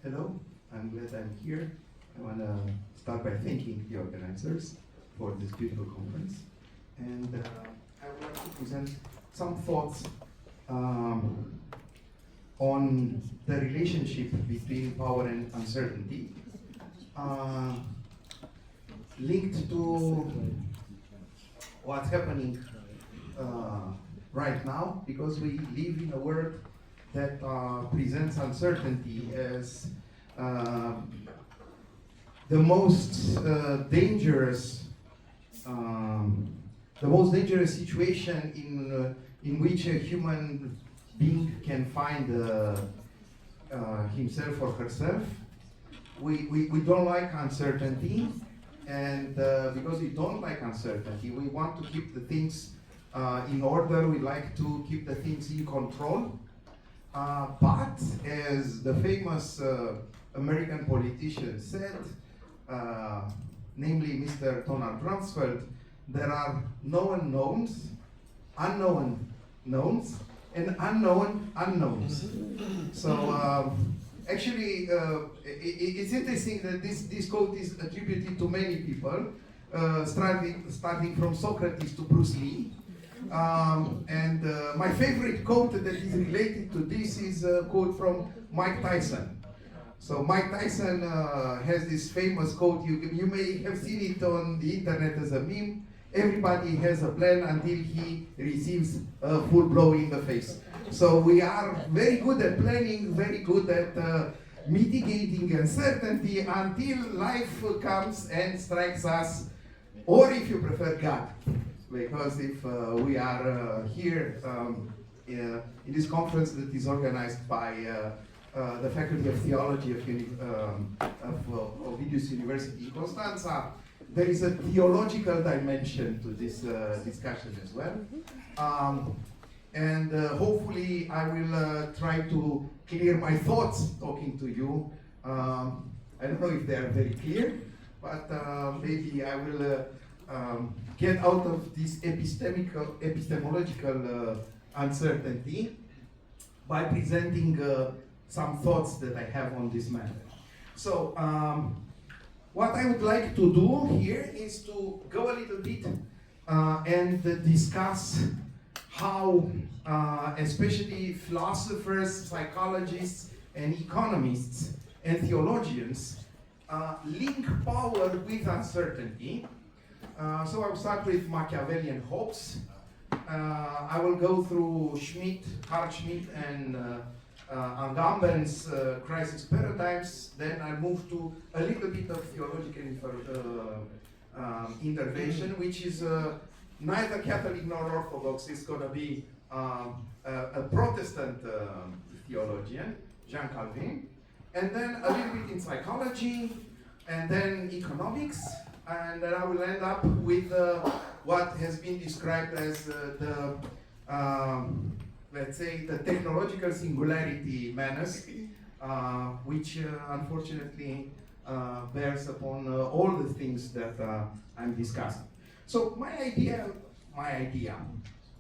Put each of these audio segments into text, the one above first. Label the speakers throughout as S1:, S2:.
S1: Hello, I'm glad I'm here. I want to start by thanking the organizers for this beautiful conference. And I would like to present some thoughts on the relationship between power and uncertainty, linked to what's happening right now, because we live in a world that presents uncertainty as the most dangerous situation in which a human being can find himself or herself. We don't like uncertainty, and because we don't like uncertainty, we want to keep the things in order. We like to keep the things in control. But as the famous American politician said, namely Mr. Donald Rumsfeld, there are known knowns, unknown knowns, and unknown unknowns. So actually, it's interesting that this quote is attributed to many people, starting from Socrates to Bruce Lee. And my favorite quote that is related to this is a quote from Mike Tyson. So Mike Tyson has this famous quote, you may have seen it on the internet as a meme: everybody has a plan until he receives a full blow in the face. So we are very good at planning, very good at mitigating uncertainty until life comes and strikes us, or if you prefer, God. Because if we are here in this conference that is organized by the Faculty of Theology of Ovidius University in Constanța, there is a theological dimension to this discussion as well. And hopefully I will try to clear my thoughts talking to you. I don't know if they are very clear, but maybe I will get out of this epistemological uncertainty by presenting some thoughts that I have on this matter. So, what I would like to do here is to go a little bit and discuss how especially philosophers, psychologists, and economists and theologians link power with uncertainty. So I will start with Machiavellian hopes. I will go through Carl Schmitt and Agamben's crisis paradigms. Then I move to a little bit of theological intervention, which is neither Catholic nor Orthodox. It's going to be a Protestant theologian, Jean Calvin. And then a little bit in psychology, and then economics. And then I will end up with what has been described as let's say, the technological singularity menace, which unfortunately bears upon all the things that I'm discussing. So my idea,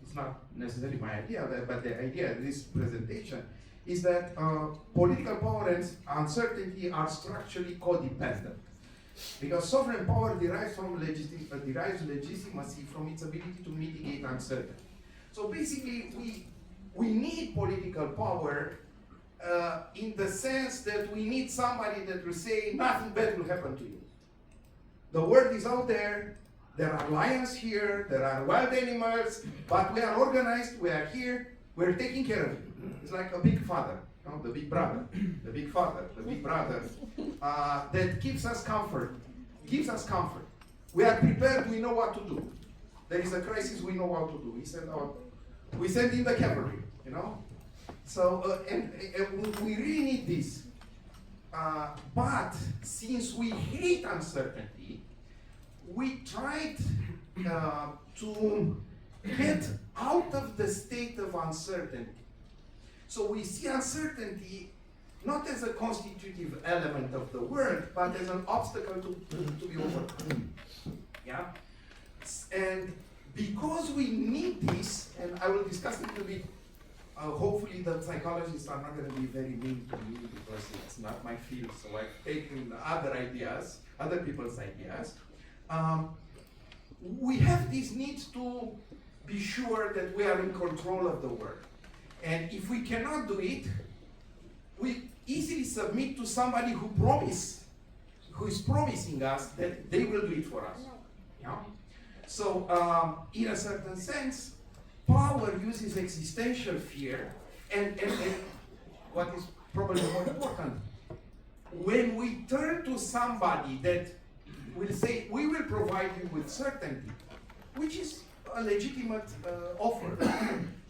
S1: it's not necessarily my idea, but the idea of this presentation is that political power and uncertainty are structurally codependent. Because sovereign power derives legitimacy from its ability to mitigate uncertainty. So basically, we need political power in the sense that we need somebody that will say nothing bad will happen to you. The world is out there. There are lions here. There are wild animals. But we are organized. We are here. We're taking care of you. It's like a big father. No, the big brother, the big father, the big brother, that gives us comfort. We are prepared, we know what to do. There is a crisis, we know what to do. We send in the cavalry, you know? So, and we really need this. But since we hate uncertainty, we tried to get out of the state of uncertainty. So we see uncertainty not as a constitutive element of the world, but as an obstacle to be overcome. Yeah? And because we need this, and I will discuss a little bit hopefully the psychologists are not going to be very mean to me because it's not my field, so I've taken other ideas, other people's ideas. We have this need to be sure that we are in control of the world. And if we cannot do it, we easily submit to somebody who is promising us that they will do it for us. Yeah? So, in a certain sense, power uses existential fear, and what is probably more important, when we turn to somebody that will say, we will provide you with certainty, which is a legitimate offer.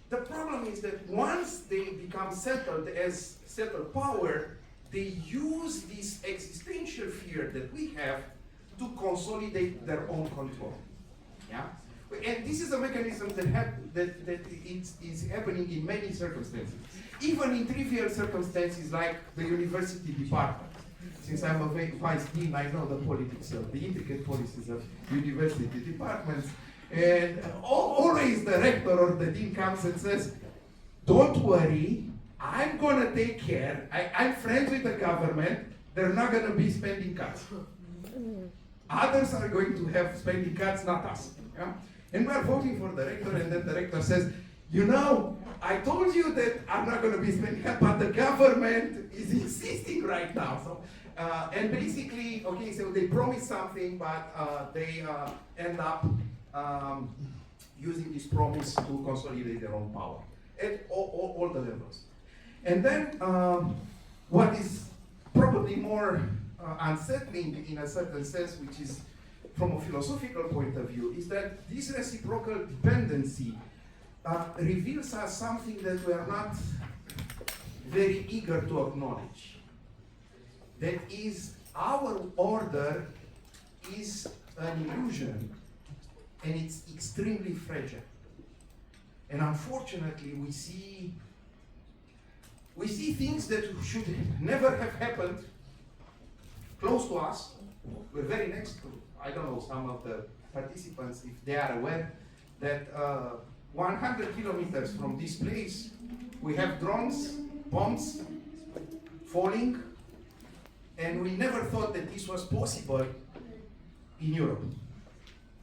S1: The problem is that once they become settled as settled power, they use this existential fear that we have to consolidate their own control. Yeah? And this is a mechanism that is happening in many circumstances. Even in trivial circumstances like the university department. Since I'm a vice dean, I know the politics of the intricate policies of university departments. And always the rector or the dean comes and says, don't worry, I'm going to take care. I'm friends with the government. They're not going to be spending cuts. Others are going to have spending cuts, not us. Yeah? And we're voting for the rector, and then the rector says, you know, I told you that I'm not going to be spending cuts, but the government is insisting right now. So, and basically, okay, so they promise something, but they end up using this promise to consolidate their own power at all the levels. And then what is probably more unsettling in a certain sense, which is from a philosophical point of view, is that this reciprocal dependency reveals us something that we are not very eager to acknowledge. That is, our order is an illusion, and it's extremely fragile. And unfortunately, we see things that should never have happened close to us. We're very next to, I don't know, some of the participants, if they are aware, that 100 kilometers from this place, we have drones, bombs falling, and we never thought that this was possible in Europe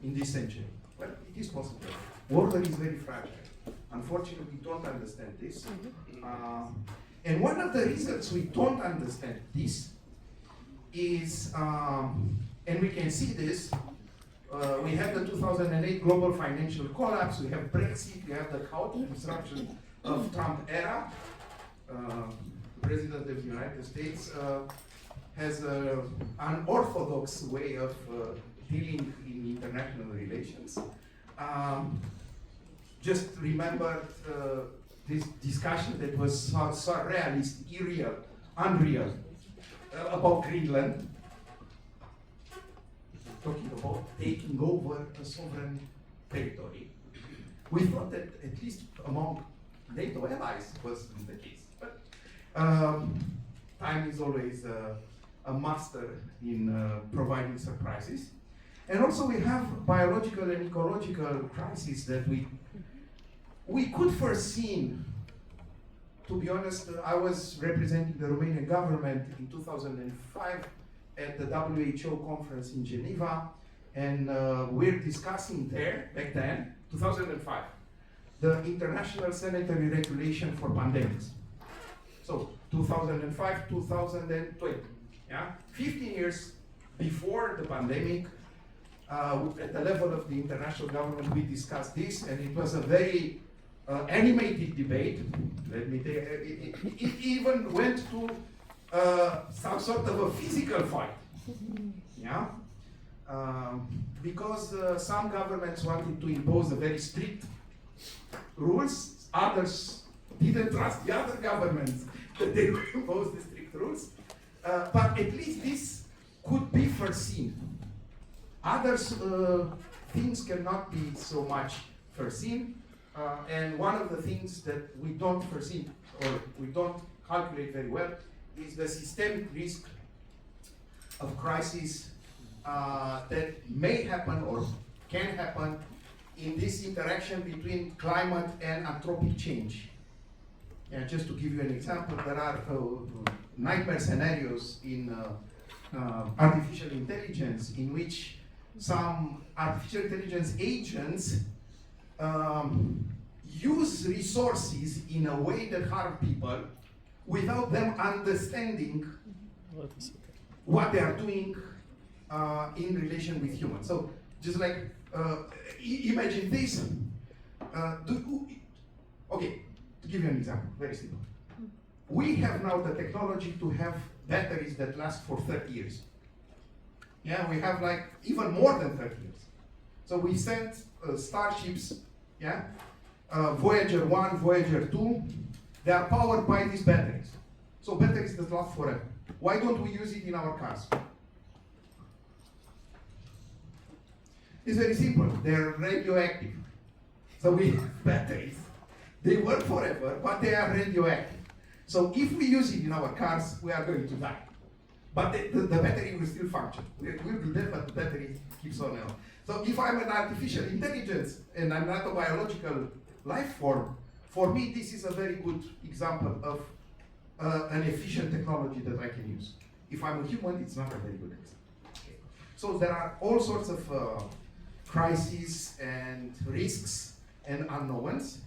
S1: in this century. Well, it is possible. Order is very fragile. Unfortunately, we don't understand this. And one of the reasons we don't understand this is, and we can see this, we have the 2008 global financial collapse, we have Brexit, we have the chaotic disruption of Trump era. The President of the United States has an unorthodox way of dealing in international relations. Just remember this discussion that was surrealist, unreal, about Greenland, talking about taking over a sovereign territory. We thought that at least among NATO allies was the case. But time is always a master in providing surprises. And also we have biological and ecological crises that we could foresee. To be honest, I was representing the Romanian government in 2005 at the WHO conference in Geneva, and we're discussing there, back then, 2005, the International Sanitary Regulation for Pandemics. So, 2005, 2020, yeah? 15 years before the pandemic, at the level of the international government, we discussed this, and it was a very animated debate. Let me tell you, it even went to some sort of a physical fight. Yeah? Because some governments wanted to impose a very strict rules, others didn't trust the other governments that they would impose the strict rules. But at least this could be foreseen. Others, things cannot be so much foreseen. And one of the things that we don't foresee or we don't calculate very well is the systemic risk of crisis that may happen or can happen in this interaction between climate and anthropic change. Yeah, just to give you an example, there are nightmare scenarios in artificial intelligence in which some artificial intelligence agents use resources in a way that harm people without them understanding what they are doing in relation with humans. So just like, imagine this. Okay, to give you an example, very simple. We have now the technology to have batteries that last for 30 years. Yeah, we have like even more than 30 years. So we sent starships, yeah, Voyager 1, Voyager 2, they are powered by these batteries. So batteries that last forever. Why don't we use it in our cars? It's very simple, they're radioactive. So we have batteries. They work forever, but they are radioactive. So if we use it in our cars, we are going to die. But the battery will still function. We'll be dead, but the battery keeps on and on. So if I'm an artificial intelligence and I'm not a biological life form, for me this is a very good example of an efficient technology that I can use. If I'm a human, it's not a very good example. Okay. So there are all sorts of crises and risks and unknowns.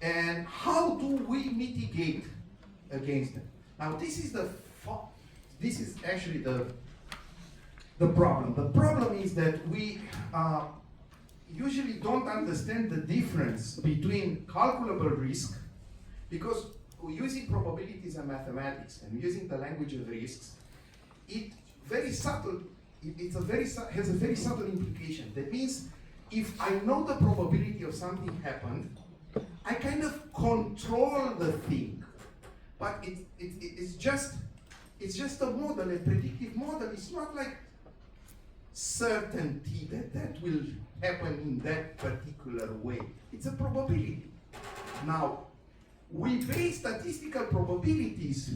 S1: And how do we mitigate against them? Now this is actually the problem. The problem is that we usually don't understand the difference between calculable risk, because using probabilities and mathematics and using the language of risks, has a very subtle implication. That means if I know the probability of something happened, I kind of control the thing. But it's just a model, a predictive model. It's not like certainty that will happen in that particular way. It's a probability. Now, we base statistical probabilities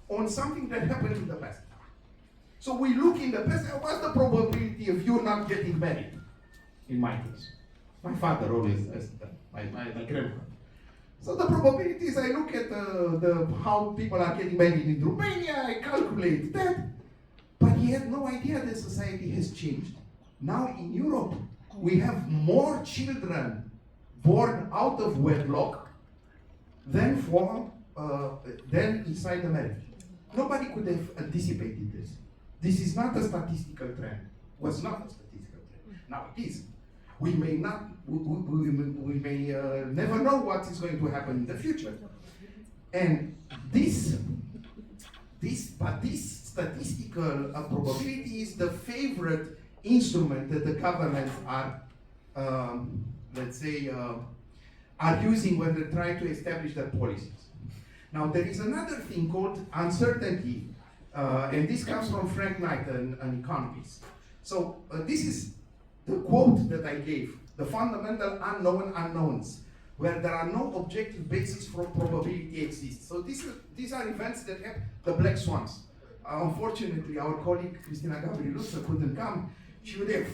S1: on something that happened in the past. So we look in the past, what's the probability of you not getting married? In my case. My father always asked that, my grandfather. So the probabilities, I look at how people are getting married in Romania, I calculate that. But he had no idea that society has changed. Now in Europe, we have more children born out of wedlock than inside the marriage. Nobody could have anticipated this. This is not a statistical trend. Was not a statistical trend. Now it is. We may not. We may never know what is going to happen in the future. And this statistical probability is the favorite instrument that the governments are, are using when they try to establish their policies. Now there is another thing called uncertainty, and this comes from Frank Knight, an economist. So this is the quote that I gave: the fundamental unknown unknowns, where there are no objective basis for probability exists. So these are events that have the black swans. Unfortunately, our colleague Cristina Gabrieluză couldn't come. She would have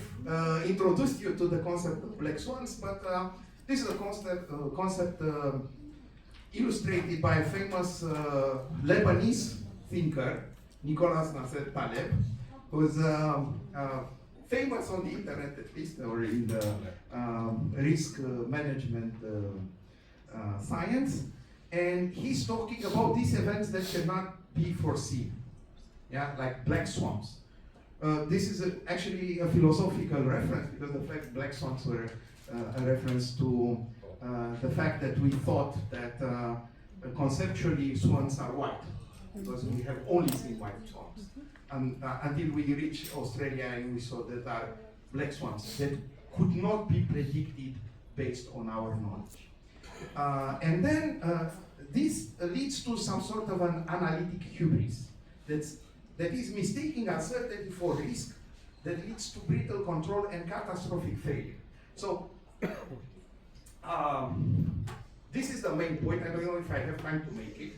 S1: introduced you to the concept of black swans, but this is a concept illustrated by a famous Lebanese thinker, Nicolas Nasser Taleb, who's famous on the internet, at least, or in the risk management science. And he's talking about these events that cannot be foreseen, yeah, like black swans. This is actually a philosophical reference, because the fact black swans were a reference to the fact that we thought that conceptually swans are white, because we have only seen white swans. Until we reached Australia and we saw that are black swans that could not be predicted based on our knowledge. And then this leads to some sort of an analytic hubris that is mistaking uncertainty for risk, that leads to brittle control and catastrophic failure. So this is the main point. I don't know if I have time to make it.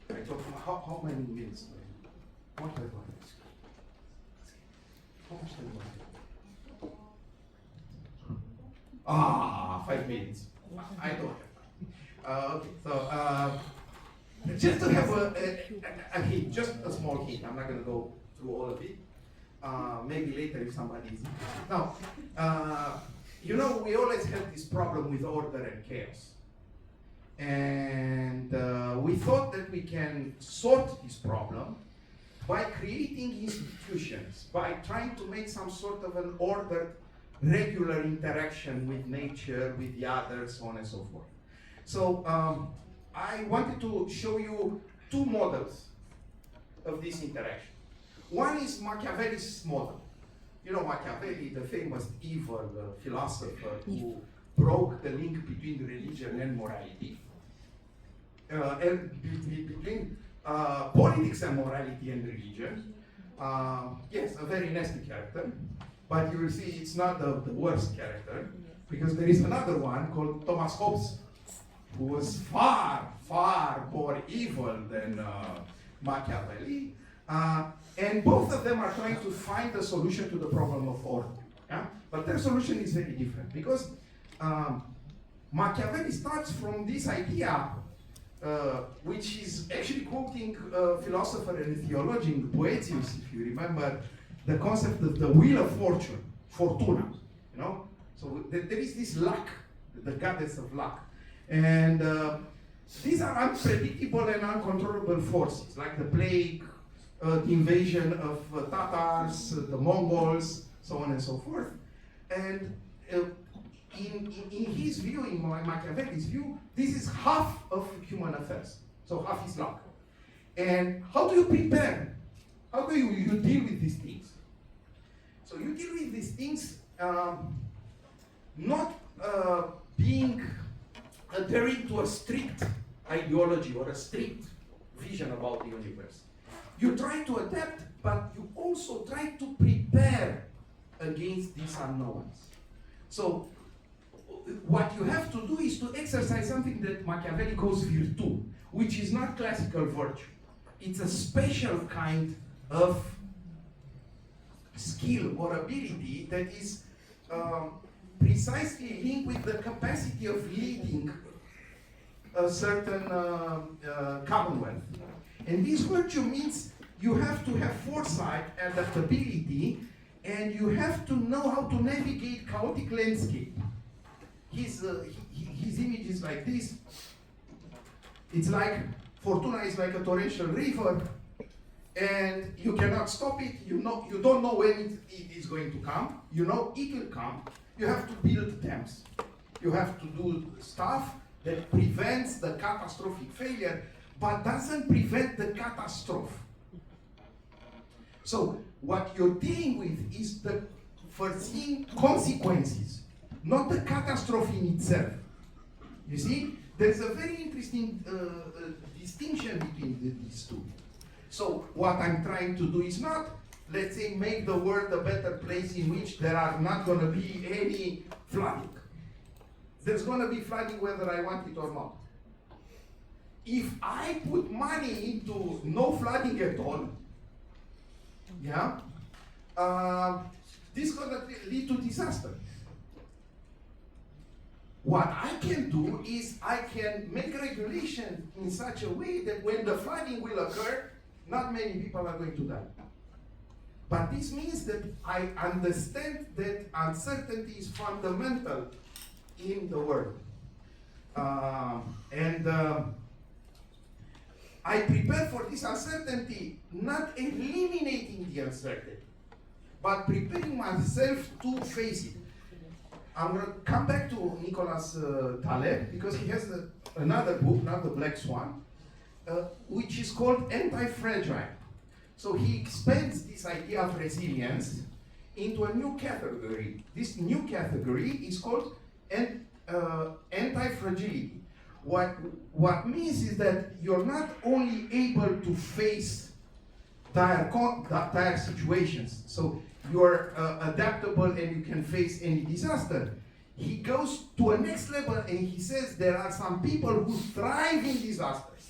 S1: I don't know how many minutes. What have I got? How much time do I have? 5 minutes. I don't have time. Okay, so just to have a hint, just a small hint. I'm not going to go through all of it. Maybe later if somebody is. Now, you know, we always have this problem with order and chaos. And we thought that we can sort this problem by creating institutions, by trying to make some sort of an ordered, regular interaction with nature, with the others, so on and so forth. So I wanted to show you two models of this interaction. One is Machiavelli's model. You know Machiavelli, the famous evil philosopher who broke the link between religion and morality, and between politics and morality and religion. Yes, a very nasty character, but you will see it's not the worst character, because there is another one called Thomas Hobbes, who was far, far more evil than Machiavelli. And both of them are trying to find a solution to the problem of order. Yeah? But their solution is very different, because Machiavelli starts from this idea, which is actually quoting philosopher and theologian Boethius, if you remember, the concept of the wheel of fortune, fortuna. You know, so there is this luck, the goddess of luck, and these are unpredictable and uncontrollable forces, like the plague, the invasion of Tatars, the Mongols, so on and so forth. And in his view, in Machiavelli's view, this is half of human affairs. So half is luck. And how do you prepare? How do you deal with these things? So you deal with these things not being adhering to a strict ideology or a strict vision about the universe. You try to adapt, but you also try to prepare against these unknowns. So what you have to do is to exercise something that Machiavelli calls virtù, which is not classical virtue. It's a special kind of skill or ability that is precisely linked with the capacity of leading a certain commonwealth. And this virtue means you have to have foresight, adaptability, and you have to know how to navigate chaotic landscape. His image is like this. It's like Fortuna is like a torrential river, and you cannot stop it. You don't know when it is going to come. You know it will come. You have to build dams. You have to do stuff that prevents the catastrophic failure, but doesn't prevent the catastrophe. So what you're dealing with is the foreseen consequences, not the catastrophe in itself. You see, there's a very interesting distinction between these two. So what I'm trying to do is not, let's say, make the world a better place in which there are not going to be any flooding. There's going to be flooding whether I want it or not. If I put money into no flooding at all, yeah, this is going to lead to disaster. What I can do is I can make regulation in such a way that when the flooding will occur, not many people are going to die. But this means that I understand that uncertainty is fundamental in the world. I prepare for this uncertainty, not eliminating the uncertainty, but preparing myself to face it. I'm going to come back to Nicholas Taleb, because he has another book, not The Black Swan, which is called Anti-Fragile. So he expands this idea of resilience into a new category. This new category is called anti-fragility. What means is that you're not only able to face dire situations, so you're adaptable and you can face any disaster. He goes to a next level and he says there are some people who thrive in disasters.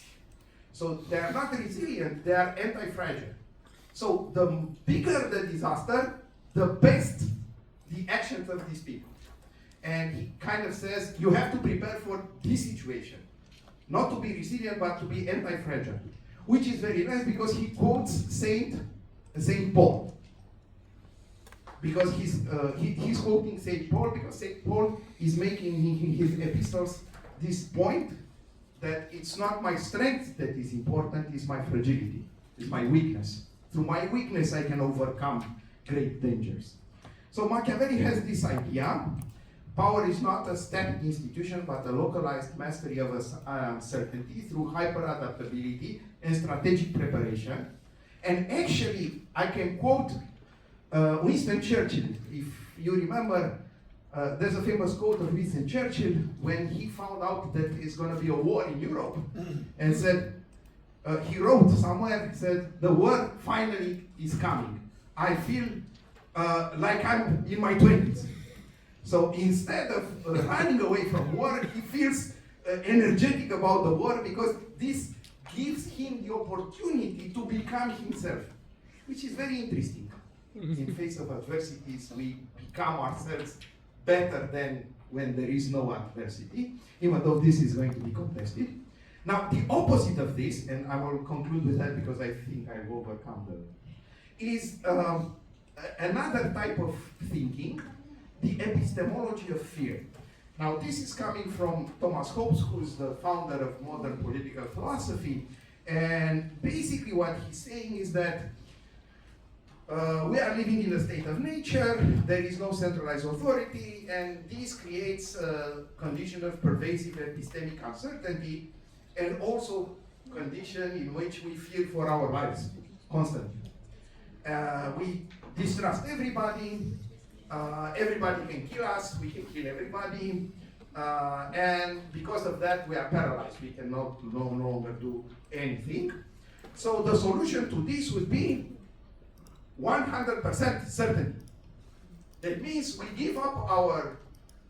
S1: So they are not resilient, they are anti-fragile. So the bigger the disaster, the best the actions of these people. And he kind of says, you have to prepare for this situation. not to be resilient, but to be anti-fragile. Which is very nice because he quotes Saint Paul. Because he's quoting Saint Paul because Saint Paul is making in his epistles this point that it's not my strength that is important, it's my fragility, it's my weakness. Through my weakness I can overcome great dangers. So Machiavelli has this idea: power is not a static institution, but a localized mastery of uncertainty through hyper-adaptability and strategic preparation. And actually, I can quote Winston Churchill. If you remember, there's a famous quote of Winston Churchill when he found out that there's going to be a war in Europe, and said, he wrote somewhere, said, the war finally is coming. I feel like I'm in my 20s. So instead of running away from war, he feels energetic about the war because this gives him the opportunity to become himself, which is very interesting. In face of adversities, we become ourselves better than when there is no adversity, even though this is going to be contested. Now, the opposite of this, and I will conclude with that because I think I've overcome is another type of thinking, the epistemology of fear. Now, this is coming from Thomas Hobbes, who's the founder of modern political philosophy, and basically what he's saying is that we are living in a state of nature, there is no centralized authority, and this creates a condition of pervasive epistemic uncertainty, and also condition in which we fear for our lives constantly. We distrust everybody, everybody can kill us, we can kill everybody, and because of that we are paralyzed, we cannot no longer do anything. So the solution to this would be 100% certainty. That means we give up our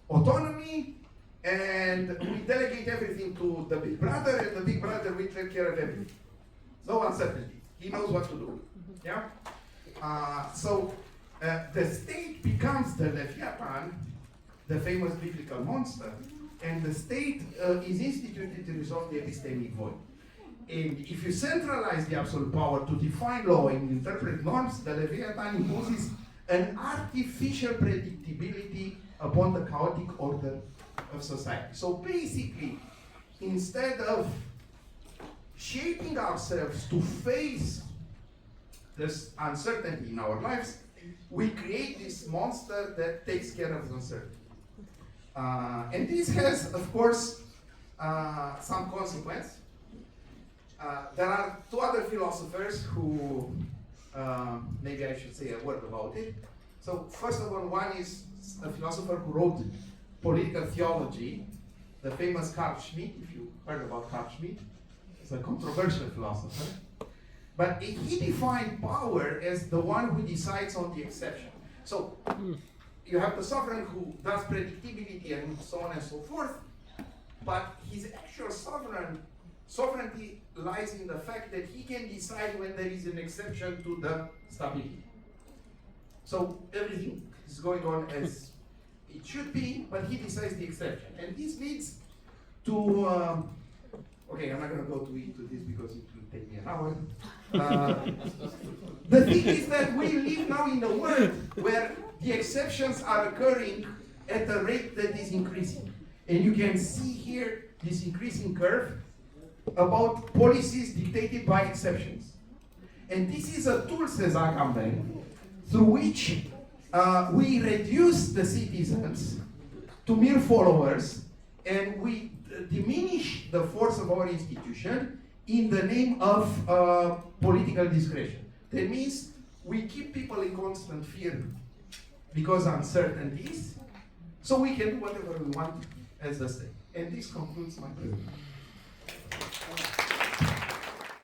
S1: autonomy and we delegate everything to the big brother, and the big brother will take care of everything. No uncertainty. He knows what to do. Yeah? So the state becomes the Leviathan, the famous biblical monster, and the state is instituted to resolve the epistemic void. And if you centralize the absolute power to define law and interpret norms, the Leviathan imposes an artificial predictability upon the chaotic order of society. So basically, instead of shaping ourselves to face this uncertainty in our lives, we create this monster that takes care of the uncertainty. And this has, of course, some consequence. There are two other philosophers who, maybe I should say a word about it. So first of all, one is a philosopher who wrote political theology, the famous Carl Schmitt, if you heard about Carl Schmitt. He's a controversial philosopher. But he defined power as the one who decides on the exception. So you have the sovereign who does predictability and so on and so forth, but his actual sovereignty lies in the fact that he can decide when there is an exception to the stability. So everything is going on as it should be, but he decides the exception. And this leads to, okay, I'm not going to go into this because it will take me an hour. The thing is that we live now in a world where the exceptions are occurring at a rate that is increasing. And you can see here this increasing curve about policies dictated by exceptions. And this is a tool, says Agamben, through which we reduce the citizens to mere followers, and we diminish the force of our institution in the name of political discretion. That means we keep people in constant fear because uncertainties, so we can do whatever we want as the state. And this concludes my presentation.